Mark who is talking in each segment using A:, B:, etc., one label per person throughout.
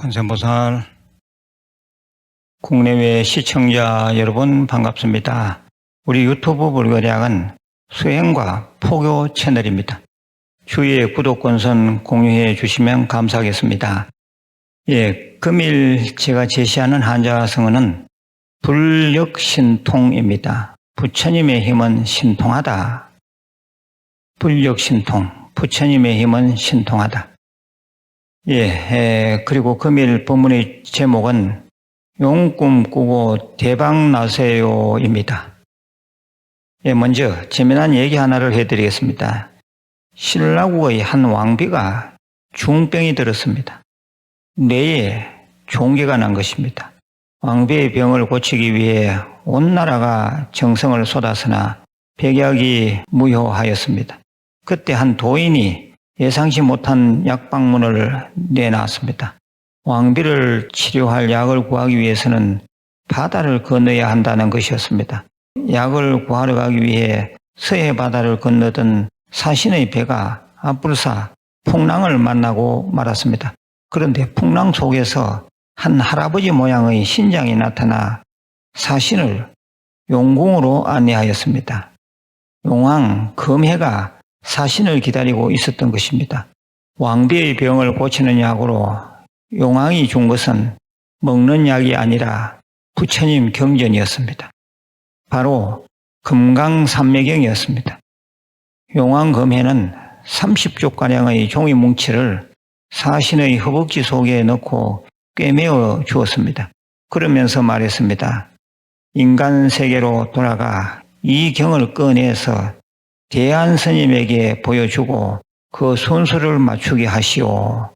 A: 관세음보살, 국내외 시청자 여러분 반갑습니다. 우리 유튜브 불교대학은 수행과 포교 채널입니다. 주위에 구독권선 공유해 주시면 감사하겠습니다. 금일 제가 제시하는 한자성어는 불력신통입니다. 부처님의 힘은 신통하다. 불력신통, 부처님의 힘은 신통하다. 그리고 금일 본문의 제목은 용꿈 꾸고 대박 나세요입니다. 먼저 재미난 얘기 하나를 해드리겠습니다. 신라국의 한 왕비가 중병이 들었습니다. 뇌에 종괴가 난 것입니다. 왕비의 병을 고치기 위해 온 나라가 정성을 쏟았으나 백약이 무효하였습니다. 그때 한 도인이 예상치 못한 약방문을 내놨습니다. 왕비를 치료할 약을 구하기 위해서는 바다를 건너야 한다는 것이었습니다. 약을 구하러 가기 위해 서해 바다를 건너던 사신의 배가 앞불사 풍랑을 만나고 말았습니다. 그런데 풍랑 속에서 한 할아버지 모양의 신장이 나타나 사신을 용궁으로 안내하였습니다. 용왕 금해가 사신을 기다리고 있었던 것입니다. 왕비의 병을 고치는 약으로 용왕이 준 것은 먹는 약이 아니라 부처님 경전이었습니다. 바로 금강산매경이었습니다. 용왕 금해는 30쪽가량의 종이 뭉치를 사신의 허벅지 속에 넣고 꿰매어 주었습니다. 그러면서 말했습니다. 인간 세계로 돌아가 이 경을 꺼내서 대안 스님에게 보여주고 그 순서를 맞추게 하시오.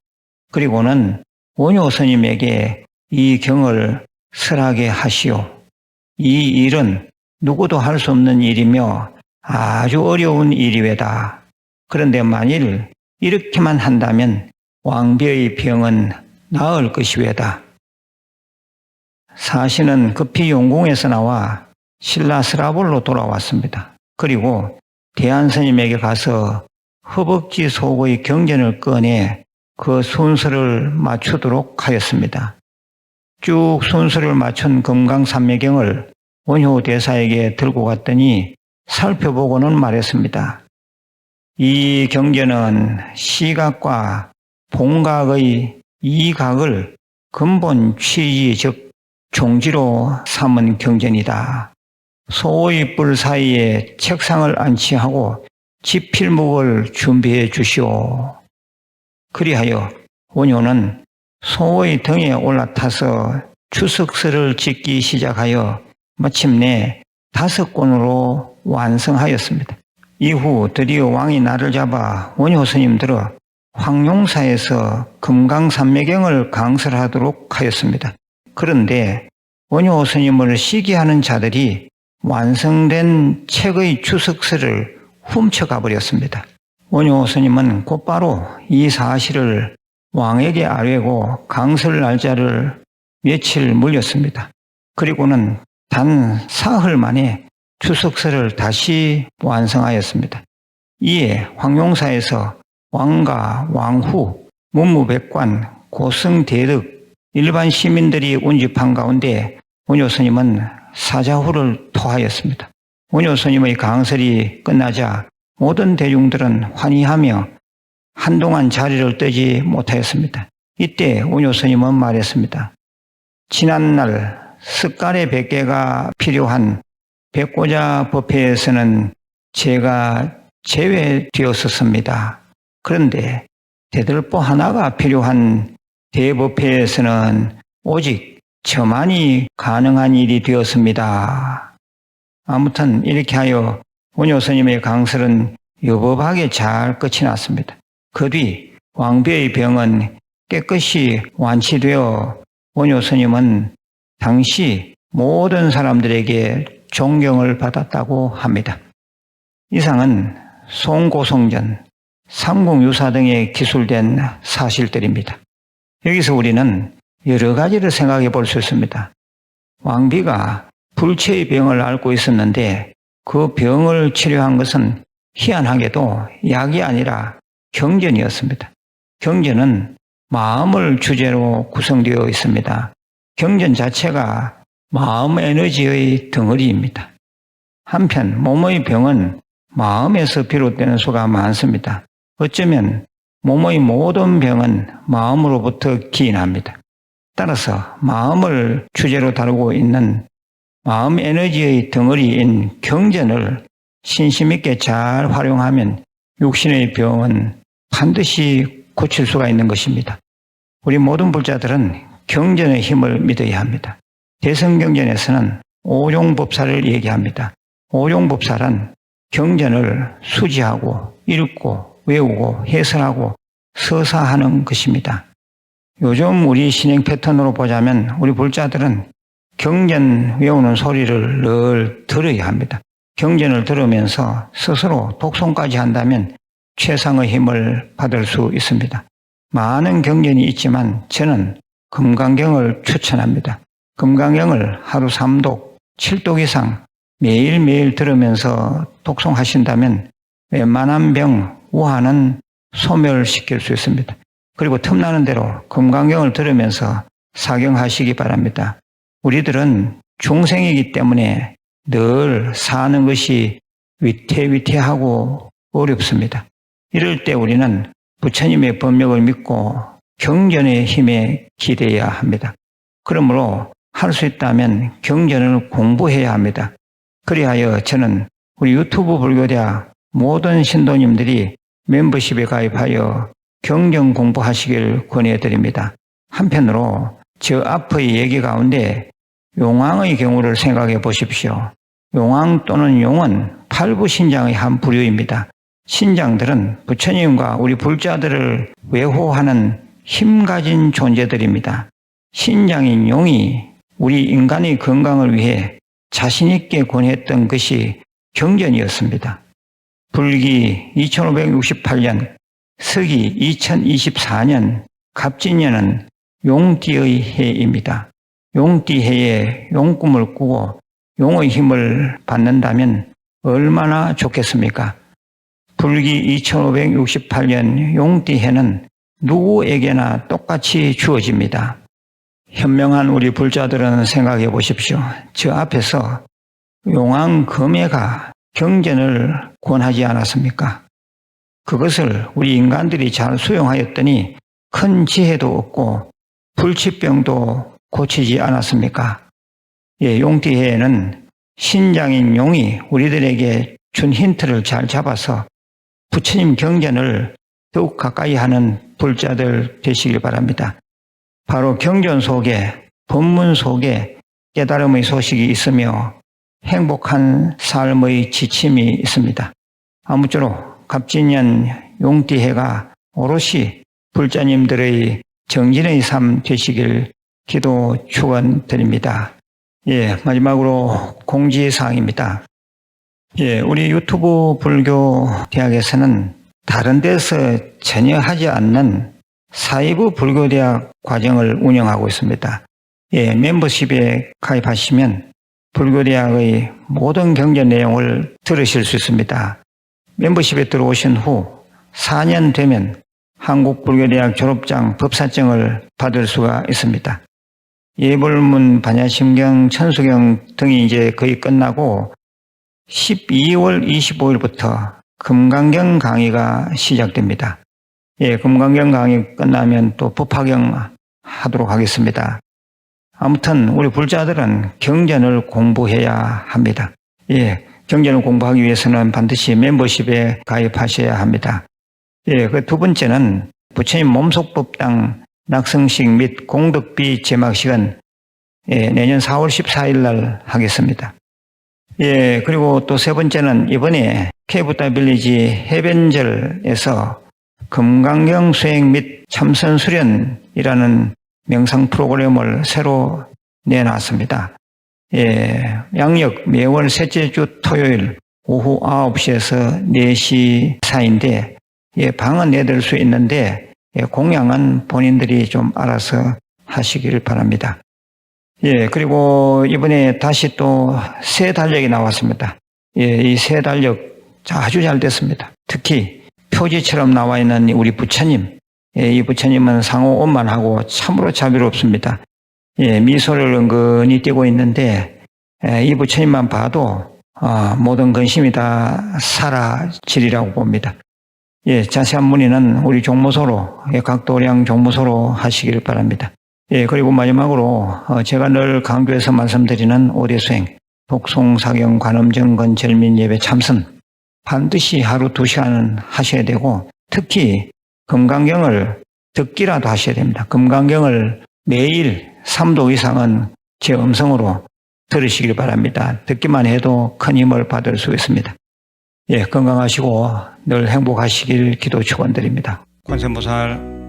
A: 그리고는 원효 스님에게 이 경을 설하게 하시오. 이 일은 누구도 할 수 없는 일이며 아주 어려운 일이외다. 그런데 만일 이렇게만 한다면 왕비의 병은 나을 것이외다. 사신은 급히 용궁에서 나와 신라스라볼로 돌아왔습니다. 그리고 대안스님에게 가서 허벅지 속의 경전을 꺼내 그 순서를 맞추도록 하였습니다. 쭉 순서를 맞춘 금강산매경을 원효 대사에게 들고 갔더니 살펴보고는 말했습니다. 이 경전은 시각과 봉각의 이각을 근본 취지 즉 종지로 삼은 경전이다. 소의 뿔 사이에 책상을 안치하고 지필목을 준비해 주시오. 그리하여 원효는 소의 등에 올라타서 추석설을 짓기 시작하여 마침내 5권으로 완성하였습니다. 이후 드디어 왕이 날을 잡아 원효 스님들어 황룡사에서 금강산매경을 강설하도록 하였습니다. 그런데 원효 스님을 시기하는 자들이 완성된 책의 추석서를 훔쳐가 버렸습니다. 원효 스님은 곧바로 이 사실을 왕에게 아뢰고 강설 날짜를 며칠 물렸습니다. 그리고는 단 사흘 만에 추석서를 다시 완성하였습니다. 이에 황룡사에서 왕과 왕후, 문무백관, 고승대득, 일반 시민들이 운집한 가운데 원효 스님은 사자후를 토하였습니다. 원효 스님의 강설이 끝나자 모든 대중들은 환희하며 한동안 자리를 뜨지 못하였습니다. 이때 원효 스님은 말했습니다. 지난날 습갈의 100개가 필요한 백고자 법회에서는 제가 제외되었었습니다. 그런데 대들보 하나가 필요한 대법회에서는 오직 저만이 가능한 일이 되었습니다. 아무튼 이렇게 하여 원효 스님의 강설은 여법하게 잘 끝이 났습니다. 그 뒤 왕비의 병은 깨끗이 완치되어 원효 스님은 당시 모든 사람들에게 존경을 받았다고 합니다. 이상은 송고성전, 삼국유사 등에 기술된 사실들입니다. 여기서 우리는 여러 가지를 생각해 볼 수 있습니다. 왕비가 불체의 병을 앓고 있었는데 그 병을 치료한 것은 희한하게도 약이 아니라 경전이었습니다. 경전은 마음을 주제로 구성되어 있습니다. 경전 자체가 마음 에너지의 덩어리입니다. 한편 몸의 병은 마음에서 비롯되는 수가 많습니다. 어쩌면 몸의 모든 병은 마음으로부터 기인합니다. 따라서 마음을 주제로 다루고 있는 마음 에너지의 덩어리인 경전을 신심 있게 잘 활용하면 육신의 병은 반드시 고칠 수가 있는 것입니다. 우리 모든 불자들은 경전의 힘을 믿어야 합니다. 대성경전에서는 오종법사를 얘기합니다. 오종법사란 경전을 수지하고 읽고 외우고 해설하고 서사하는 것입니다. 요즘 우리 신행 패턴으로 보자면 우리 불자들은 경전 외우는 소리를 늘 들어야 합니다. 경전을 들으면서 스스로 독송까지 한다면 최상의 힘을 받을 수 있습니다. 많은 경전이 있지만 저는 금강경을 추천합니다. 금강경을 하루 3독, 7독 이상 매일매일 들으면서 독송하신다면 웬만한 병, 우환은 소멸시킬 수 있습니다. 그리고 틈나는 대로 금강경을 들으면서 사경하시기 바랍니다. 우리들은 중생이기 때문에 늘 사는 것이 위태위태하고 어렵습니다. 이럴 때 우리는 부처님의 법력을 믿고 경전의 힘에 기대어야 합니다. 그러므로 할 수 있다면 경전을 공부해야 합니다. 그리하여 저는 우리 유튜브 불교대학 모든 신도님들이 멤버십에 가입하여 경전 공부하시길 권해드립니다. 한편으로 저 앞의 얘기 가운데 용왕의 경우를 생각해 보십시오. 용왕 또는 용은 팔부신장의 한 부류입니다. 신장들은 부처님과 우리 불자들을 외호하는 힘 가진 존재들입니다. 신장인 용이 우리 인간의 건강을 위해 자신있게 권했던 것이 경전이었습니다. 불기 2568년, 서기 2024년 갑진년은 용띠의 해입니다. 용띠해에 용꿈을 꾸고 용의 힘을 받는다면 얼마나 좋겠습니까? 불기 2568년 용띠해는 누구에게나 똑같이 주어집니다. 현명한 우리 불자들은 생각해 보십시오. 저 앞에서 용왕 금해가 경전을 권하지 않았습니까? 그것을 우리 인간들이 잘 수용하였더니 큰 지혜도 없고 불치병도 고치지 않았습니까? 예, 용띠해에는 신장인 용이 우리들에게 준 힌트를 잘 잡아서 부처님 경전을 더욱 가까이 하는 불자들 되시길 바랍니다. 바로 경전 속에, 법문 속에 깨달음의 소식이 있으며 행복한 삶의 지침이 있습니다. 아무쪼록 갑진년 용띠해가 오롯이 불자님들의 정진의 삶 되시길 기도 축원드립니다. 예, 마지막으로 공지사항입니다. 예, 우리 유튜브 불교 대학에서는 다른 데서 전혀 하지 않는 사이부 불교대학 과정을 운영하고 있습니다. 예, 멤버십에 가입하시면 불교대학의 모든 경전 내용을 들으실 수 있습니다. 멤버십에 들어오신 후 4년 되면 한국불교대학 졸업장 법사증을 받을 수가 있습니다. 예불문, 반야심경, 천수경 등이 이제 거의 끝나고 12월 25일부터 금강경 강의가 시작됩니다. 예, 금강경 강의 끝나면 또 법화경 하도록 하겠습니다. 아무튼 우리 불자들은 경전을 공부해야 합니다. 예, 경전을 공부하기 위해서는 반드시 멤버십에 가입하셔야 합니다. 예, 그 두 번째는 부처님 몸속법당 낙성식 및 공덕비 제막식은 내년 4월 14일 날 하겠습니다. 예, 그리고 또 세 번째는 이번에 케이부타 빌리지 해변절에서 금강경 수행 및 참선 수련이라는 명상 프로그램을 새로 내놨습니다. 예, 양력 매월 셋째 주 토요일 오후 9시에서 4시 사이인데, 예, 방은 내들 수 있는데, 예, 공양은 본인들이 좀 알아서 하시길 바랍니다. 예, 그리고 이번에 다시 또 새 달력이 나왔습니다. 예, 이 새 달력 아주 잘 됐습니다. 특히 표지처럼 나와 있는 우리 부처님, 이 부처님은 상호 원만하고 참으로 자비롭습니다. 미소를 은근히 띠고 있는데 이 부처님만 봐도 모든 근심이 다 사라지리라고 봅니다. 자세한 문의는 우리 종무소로, 각도량 종무소로 하시길 바랍니다. 그리고 마지막으로 제가 늘 강조해서 말씀드리는 오대수행, 독송, 사경, 관음정건, 절민, 예배, 참선 반드시 하루 2시간은 하셔야 되고 특히 금강경을 듣기라도 하셔야 됩니다. 금강경을 매일 3도 이상은 제 음성으로 들으시길 바랍니다. 듣기만 해도 큰 힘을 받을 수 있습니다. 건강하시고 늘 행복하시길 기도 축원드립니다. 관세음보살